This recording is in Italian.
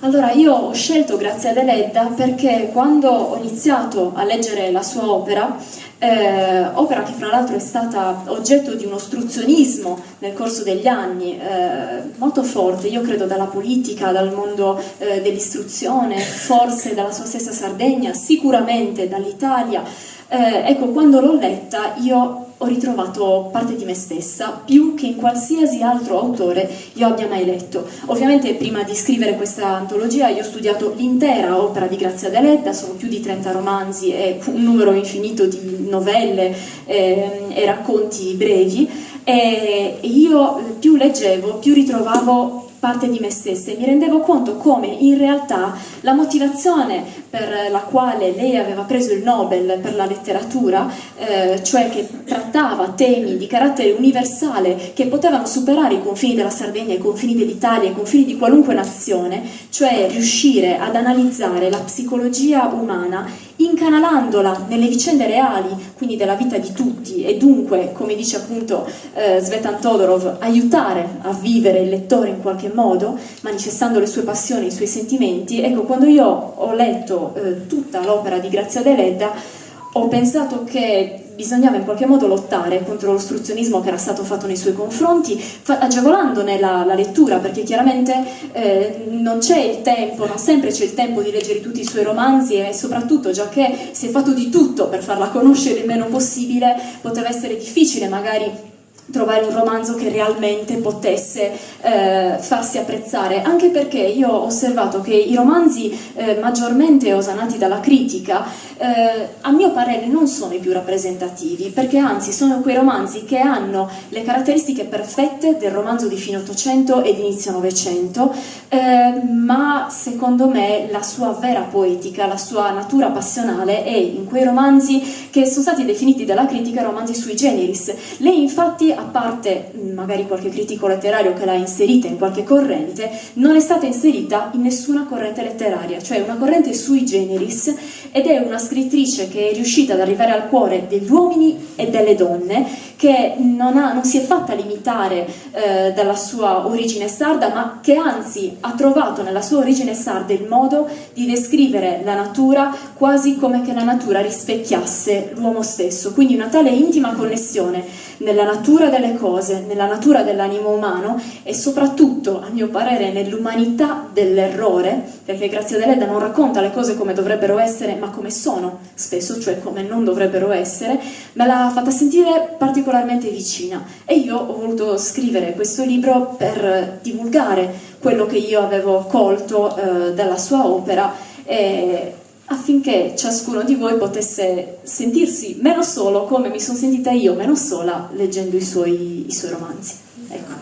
Allora, io ho scelto Grazia Deledda perché quando ho iniziato a leggere la sua opera, opera che fra l'altro è stata oggetto di un ostruzionismo nel corso degli anni, molto forte, io credo dalla politica, dal mondo dell'istruzione, forse dalla sua stessa Sardegna, sicuramente dall'Italia. Ecco, quando l'ho letta io ho ritrovato parte di me stessa, più che in qualsiasi altro autore io abbia mai letto. Ovviamente prima di scrivere questa antologia io ho studiato l'intera opera di Grazia Deledda, sono più di 30 romanzi e un numero infinito di novelle e racconti brevi, e io più leggevo, più ritrovavo parte di me stessa e mi rendevo conto come in realtà la motivazione per la quale lei aveva preso il Nobel per la letteratura, cioè che trattava temi di carattere universale che potevano superare i confini della Sardegna, i confini dell'Italia, i confini di qualunque nazione, cioè riuscire ad analizzare la psicologia umana incanalandola nelle vicende reali, quindi della vita di tutti, e dunque, come dice appunto Tzvetan Todorov, aiutare a vivere il lettore in qualche modo, manifestando le sue passioni, i suoi sentimenti. Ecco, quando io ho letto tutta l'opera di Grazia Deledda, ho pensato che bisognava in qualche modo lottare contro l'ostruzionismo che era stato fatto nei suoi confronti, agevolandone la lettura, perché chiaramente non c'è il tempo, non sempre c'è il tempo di leggere tutti i suoi romanzi, e soprattutto, già che si è fatto di tutto per farla conoscere il meno possibile, poteva essere difficile magari trovare un romanzo che realmente potesse farsi apprezzare, anche perché io ho osservato che i romanzi maggiormente osanati dalla critica, a mio parere non sono i più rappresentativi, perché anzi sono quei romanzi che hanno le caratteristiche perfette del romanzo di fine Ottocento ed inizio Novecento, ma secondo me la sua vera poetica, la sua natura passionale è in quei romanzi che sono stati definiti dalla critica romanzi sui generis. Lei infatti, a parte magari qualche critico letterario che l'ha inserita in qualche corrente, non è stata inserita in nessuna corrente letteraria, cioè una corrente sui generis, ed è una scrittrice che è riuscita ad arrivare al cuore degli uomini e delle donne, che non si è fatta limitare dalla sua origine sarda, ma che anzi ha trovato nella sua origine sarda il modo di descrivere la natura quasi come che la natura rispecchiasse l'uomo stesso, quindi una tale intima connessione nella natura delle cose, nella natura dell'animo umano e soprattutto, a mio parere, nell'umanità dell'errore, perché Grazia Deledda non racconta le cose come dovrebbero essere, ma come sono spesso, cioè come non dovrebbero essere, me l'ha fatta sentire particolarmente vicina, e io ho voluto scrivere questo libro per divulgare quello che io avevo colto dalla sua opera, affinché ciascuno di voi potesse sentirsi meno solo, come mi sono sentita io meno sola leggendo i suoi romanzi. Ecco.